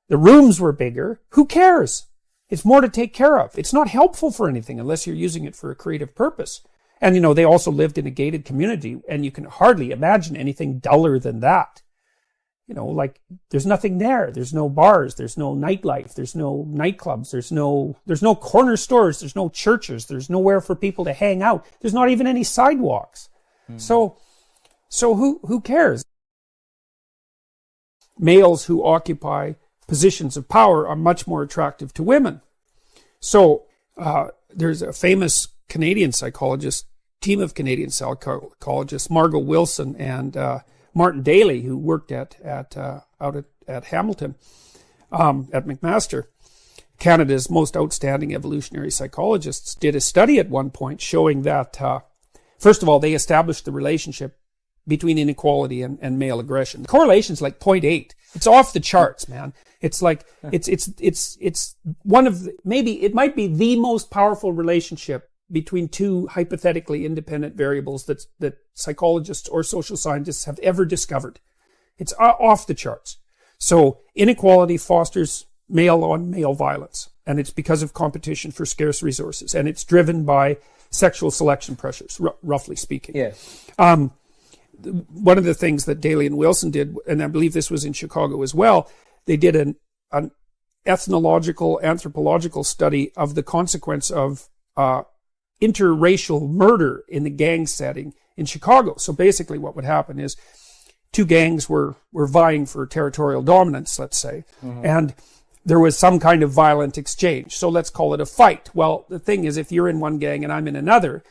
the rooms were bigger. Who cares? It's more to take care of. It's not helpful for anything unless you're using it for a creative purpose. And, they also lived in a gated community, and you can hardly imagine anything duller than that. Like, there's nothing there. There's no bars. There's no nightlife. There's no nightclubs. There's no corner stores. There's no churches. There's nowhere for people to hang out. There's not even any sidewalks. So who cares? Males who occupy positions of power are much more attractive to women. So there's a famous Canadian psychologist, team of Canadian psychologists, Margot Wilson and Martin Daly, who worked out at Hamilton, at McMaster, Canada's most outstanding evolutionary psychologists, did a study at one point showing that, first of all, they established the relationship between inequality and male aggression. The correlation's like 0.8. It's off the charts, man. It's like, it's one of maybe it might be the most powerful relationship between two hypothetically independent variables that psychologists or social scientists have ever discovered. It's off the charts. So inequality fosters male-on-male violence, and it's because of competition for scarce resources, and it's driven by sexual selection pressures, roughly speaking. Yes. One of the things that Daly and Wilson did, and I believe this was in Chicago as well, they did an ethnological, anthropological study of the consequence of interracial murder in the gang setting in Chicago. So basically what would happen is two gangs were vying for territorial dominance, let's say, and there was some kind of violent exchange. So let's call it a fight. Well, the thing is, if you're in one gang and I'm in another,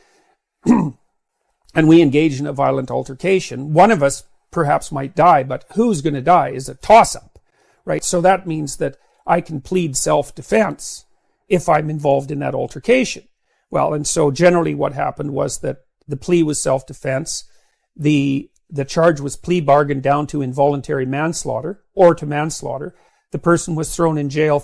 and we engage in a violent altercation, one of us perhaps might die, but who's going to die is a toss-up, right? So that means that I can plead self-defense if I'm involved in that altercation. Well, and so generally what happened was that the plea was self-defense. The charge was plea bargained down to involuntary manslaughter or to manslaughter. The person was thrown in jail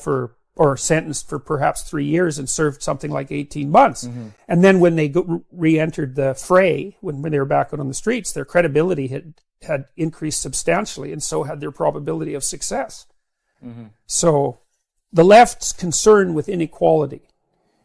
or sentenced for perhaps 3 years and served something like 18 months. And then when they re-entered the fray, when they were back out on the streets, their credibility had increased substantially, and so had their probability of success. So the left's concern with inequality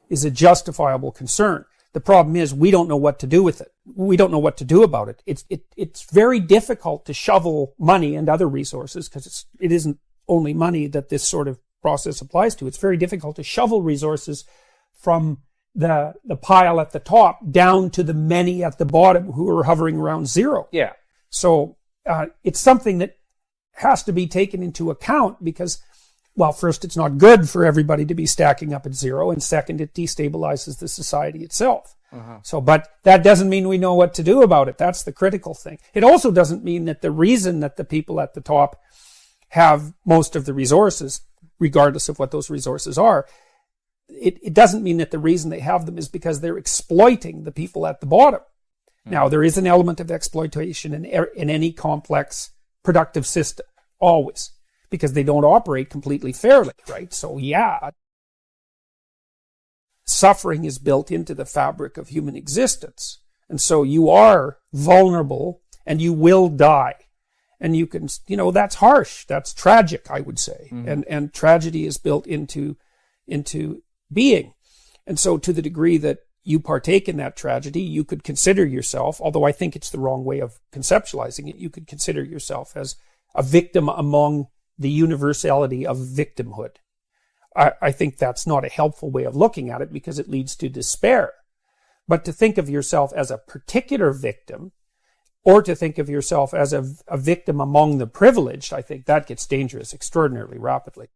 is a justifiable concern. The problem is we don't know what to do with it. We don't know what to do about it. It's very difficult to shovel money and other resources, because it isn't only money that this sort of process applies to. It's very difficult to shovel resources from the pile at the top down to the many at the bottom who are hovering around zero. Yeah. So it's something that has to be taken into account because, well, first, it's not good for everybody to be stacking up at zero, and second, it destabilizes the society itself. So, but that doesn't mean we know what to do about it. That's the critical thing. It also doesn't mean that the reason that the people at the top have most of the resources, regardless of what those resources are, it doesn't mean that the reason they have them is because they're exploiting the people at the bottom. Now, there is an element of exploitation in any complex productive system, always, because they don't operate completely fairly, right? So, yeah, suffering is built into the fabric of human existence. And so you are vulnerable and you will die. And you can, that's harsh. That's tragic, I would say. And tragedy is built into being. And so to the degree that you partake in that tragedy, you could consider yourself, although I think it's the wrong way of conceptualizing it, you could consider yourself as a victim among the universality of victimhood. I think that's not a helpful way of looking at it because it leads to despair. But to think of yourself as a particular victim or to think of yourself as a victim among the privileged, I think that gets dangerous extraordinarily rapidly.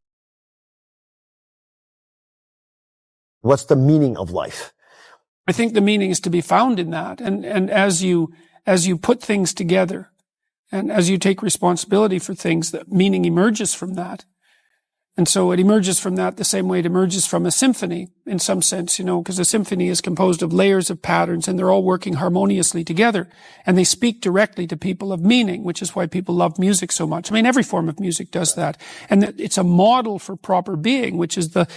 What's the meaning of life? I think the meaning is to be found in that. And as you put things together and as you take responsibility for things, that meaning emerges from that. And so it emerges from that the same way it emerges from a symphony in some sense, because a symphony is composed of layers of patterns and they're all working harmoniously together. And they speak directly to people of meaning, which is why people love music so much. I mean, every form of music does that. And it's a model for proper being, which is the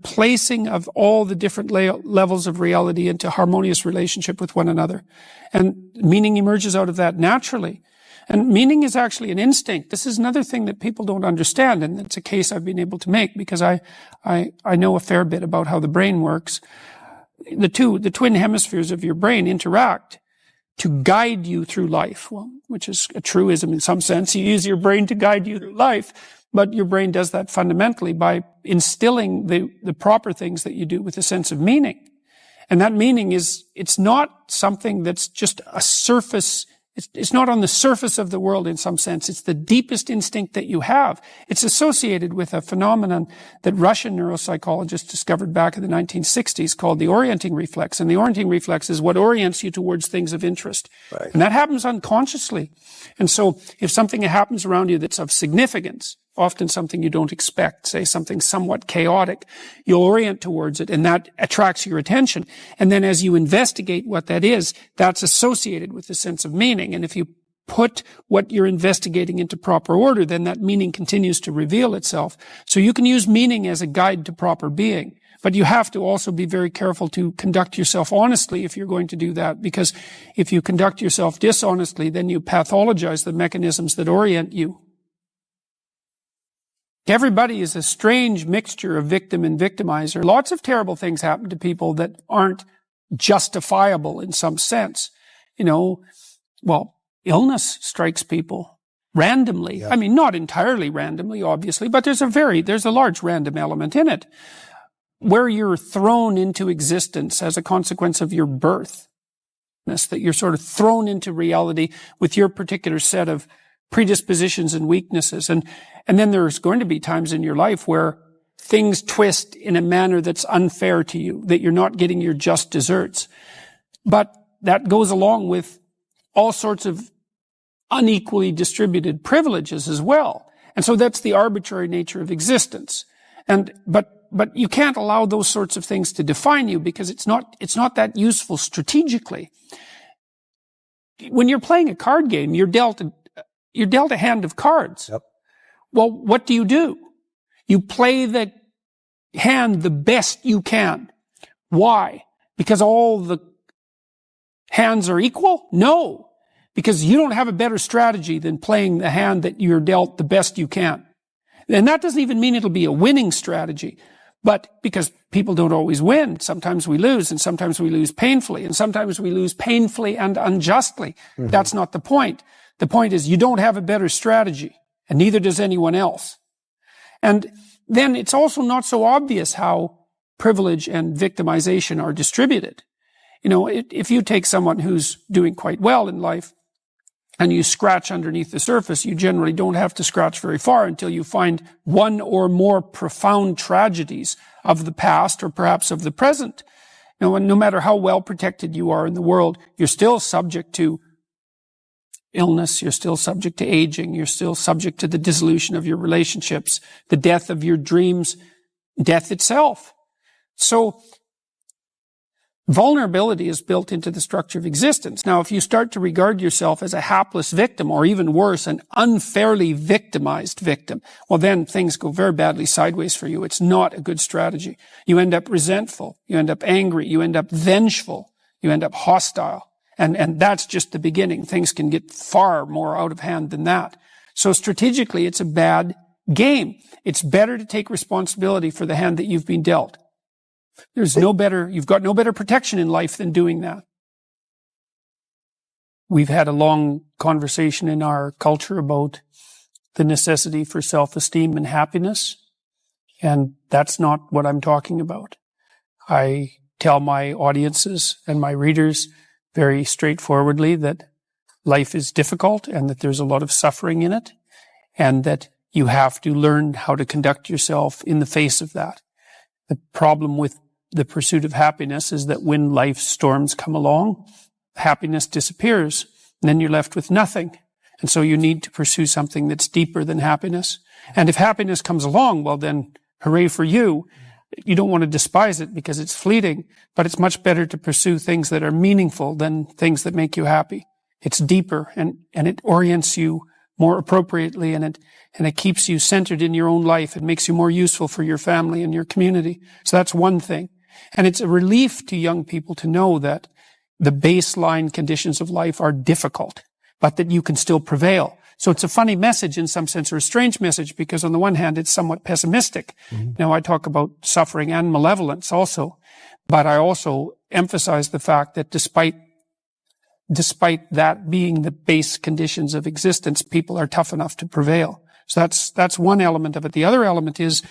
placing of all the different levels of reality into harmonious relationship with one another. And meaning emerges out of that naturally. And meaning is actually an instinct. This is another thing that people don't understand, and it's a case I've been able to make because I know a fair bit about how the brain works. The twin hemispheres of your brain interact to guide you through life, which is a truism in some sense. You use your brain to guide you through life, but your brain does that fundamentally by instilling the proper things that you do with a sense of meaning. And that meaning it's not something that's just a surface. It's not on the surface of the world in some sense. It's the deepest instinct that you have. It's associated with a phenomenon that Russian neuropsychologists discovered back in the 1960s called the orienting reflex. And the orienting reflex is what orients you towards things of interest. Right. And that happens unconsciously. And so if something happens around you that's of significance, often something you don't expect, say something somewhat chaotic, you'll orient towards it and that attracts your attention. And then as you investigate what that is, that's associated with a sense of meaning. And if you put what you're investigating into proper order, then that meaning continues to reveal itself. So you can use meaning as a guide to proper being. But you have to also be very careful to conduct yourself honestly if you're going to do that, because if you conduct yourself dishonestly, then you pathologize the mechanisms that orient you. Everybody is a strange mixture of victim and victimizer. Lots of terrible things happen to people that aren't justifiable in some sense. Illness strikes people randomly. Yeah. I mean, not entirely randomly, obviously, but there's a large random element in it, where you're thrown into existence as a consequence of your birth, that you're sort of thrown into reality with your particular set of predispositions and weaknesses. And then there's going to be times in your life where things twist in a manner that's unfair to you, that you're not getting your just deserts. But that goes along with all sorts of unequally distributed privileges as well. And so that's the arbitrary nature of existence. But you can't allow those sorts of things to define you because it's not that useful strategically. When you're playing a card game, you're dealt a hand of cards. Yep. Well, what do? You play the hand the best you can. Why? Because all the hands are equal? No. Because you don't have a better strategy than playing the hand that you're dealt the best you can. And that doesn't even mean it'll be a winning strategy. But because people don't always win, sometimes we lose, and sometimes we lose painfully, and sometimes we lose painfully and unjustly. Mm-hmm. That's not the point. The point is you don't have a better strategy, and neither does anyone else. And then it's also not so obvious how privilege and victimization are distributed. If you take someone who's doing quite well in life and you scratch underneath the surface, you generally don't have to scratch very far until you find one or more profound tragedies of the past or perhaps of the present. No matter how well protected you are in the world, you're still subject to illness, you're still subject to aging, you're still subject to the dissolution of your relationships, the death of your dreams, death itself. So vulnerability is built into the structure of existence. Now, if you start to regard yourself as a hapless victim, or even worse, an unfairly victimized victim, well, then things go very badly sideways for you. It's not a good strategy. You end up resentful. You end up angry. You end up vengeful. You end up hostile. And that's just the beginning. Things can get far more out of hand than that. So strategically, it's a bad game. It's better to take responsibility for the hand that you've been dealt. You've got no better protection in life than doing that. We've had a long conversation in our culture about the necessity for self-esteem and happiness, and that's not what I'm talking about. I tell my audiences and my readers very straightforwardly that life is difficult and that there's a lot of suffering in it, and that you have to learn how to conduct yourself in the face of that. The problem with the pursuit of happiness is that when life's storms come along, happiness disappears, and then you're left with nothing. And so you need to pursue something that's deeper than happiness. And if happiness comes along, well then, hooray for you. You don't want to despise it because it's fleeting, but it's much better to pursue things that are meaningful than things that make you happy. It's deeper and it orients you more appropriately, and it keeps you centered in your own life. It makes you more useful for your family and your community. So that's one thing. And it's a relief to young people to know that the baseline conditions of life are difficult, but that you can still prevail. So it's a funny message in some sense, or a strange message, because on the one hand, it's somewhat pessimistic. Mm-hmm. Now, I talk about suffering and malevolence also, but I also emphasize the fact that despite that being the base conditions of existence, people are tough enough to prevail. So that's one element of it. The other element is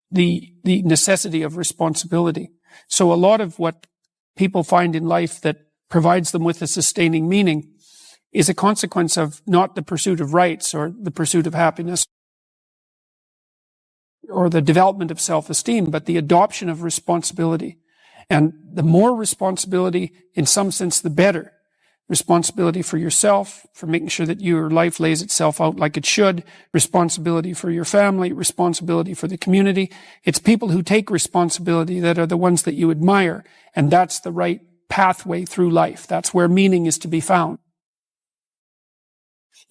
the necessity of responsibility. So a lot of what people find in life that provides them with a sustaining meaning is a consequence of not the pursuit of rights or the pursuit of happiness or the development of self-esteem, but the adoption of responsibility. And the more responsibility, in some sense, the better. Responsibility for yourself, for making sure that your life lays itself out like it should. Responsibility for your family, responsibility for the community. It's people who take responsibility that are the ones that you admire. And that's the right pathway through life. That's where meaning is to be found.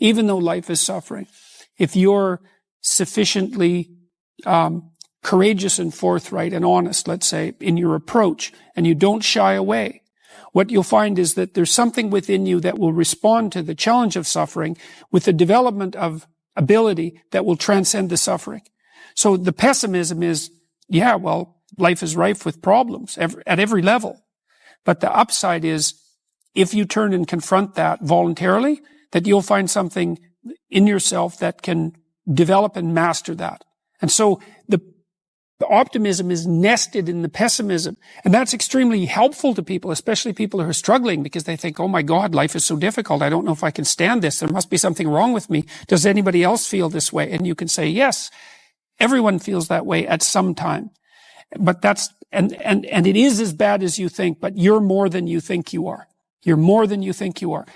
Even though life is suffering, if you're sufficiently courageous and forthright and honest, let's say, in your approach, and you don't shy away, what you'll find is that there's something within you that will respond to the challenge of suffering with the development of ability that will transcend the suffering. So the pessimism is, yeah, well, life is rife with problems at every level. But the upside is, if you turn and confront that voluntarily, that you'll find something in yourself that can develop and master that. And so the optimism is nested in the pessimism. And that's extremely helpful to people, especially people who are struggling, because they think, oh my God, life is so difficult. I don't know if I can stand this. There must be something wrong with me. Does anybody else feel this way? And you can say, yes, everyone feels that way at some time. But and it is as bad as you think, but you're more than you think you are. You're more than you think you are.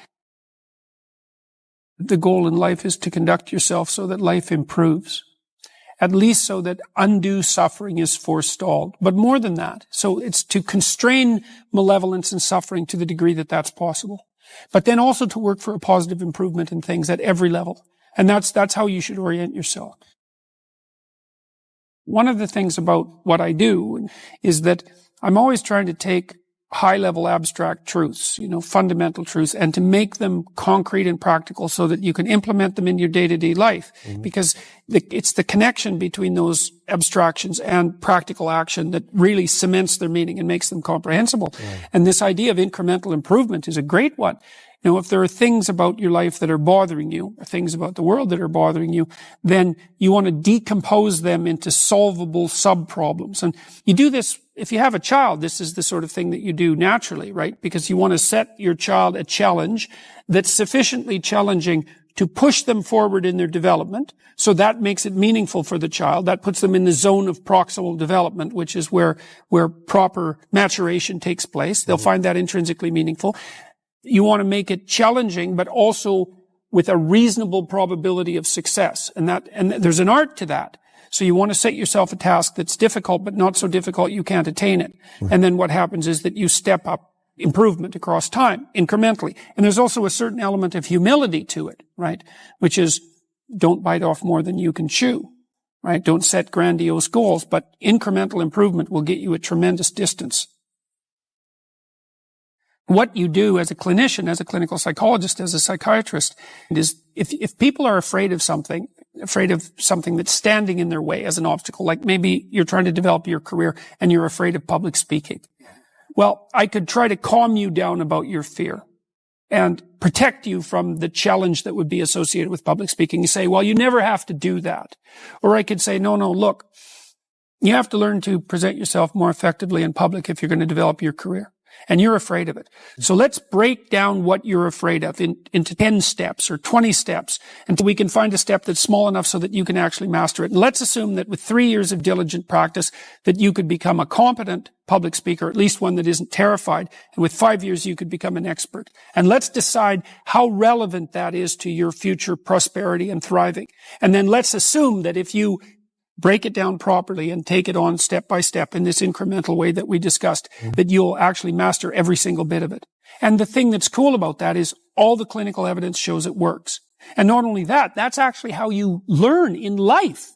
The goal in life is to conduct yourself so that life improves. At least so that undue suffering is forestalled. But more than that. So it's to constrain malevolence and suffering to the degree that that's possible. But then also to work for a positive improvement in things at every level. And that's how you should orient yourself. One of the things about what I do is that I'm always trying to take high-level abstract truths, fundamental truths, and to make them concrete and practical so that you can implement them in your day-to-day life. Mm-hmm. Because it's the connection between those abstractions and practical action that really cements their meaning and makes them comprehensible. Yeah. And this idea of incremental improvement is a great one. If there are things about your life that are bothering you, or things about the world that are bothering you, then you want to decompose them into solvable sub-problems. And you do this, if you have a child, this is the sort of thing that you do naturally, right? Because you want to set your child a challenge that's sufficiently challenging to push them forward in their development. So that makes it meaningful for the child. That puts them in the zone of proximal development, which is where proper maturation takes place. They'll find that intrinsically meaningful. You want to make it challenging, but also with a reasonable probability of success. And there's an art to that. So you want to set yourself a task that's difficult, but not so difficult you can't attain it. And then what happens is that you step up improvement across time, incrementally. And there's also a certain element of humility to it, right? Which is, don't bite off more than you can chew, right? Don't set grandiose goals, but incremental improvement will get you a tremendous distance. What you do as a clinician, as a clinical psychologist, as a psychiatrist, is if people are afraid of something that's standing in their way as an obstacle, like maybe you're trying to develop your career and you're afraid of public speaking. Well, I could try to calm you down about your fear and protect you from the challenge that would be associated with public speaking. You say, well, you never have to do that. Or I could say, no, look, you have to learn to present yourself more effectively in public if you're going to develop your career. and you're afraid of it. So let's break down what you're afraid of into 10 steps or 20 steps until we can find a step that's small enough so that you can actually master it. And let's assume that with 3 years of diligent practice that you could become a competent public speaker, at least one that isn't terrified. And with 5 years, you could become an expert. And let's decide how relevant that is to your future prosperity and thriving. And then let's assume that if you break it down properly and take it on step by step in this incremental way that we discussed, that you'll actually master every single bit of it. And the thing that's cool about that is all the clinical evidence shows it works. And not only that, that's actually how you learn in life.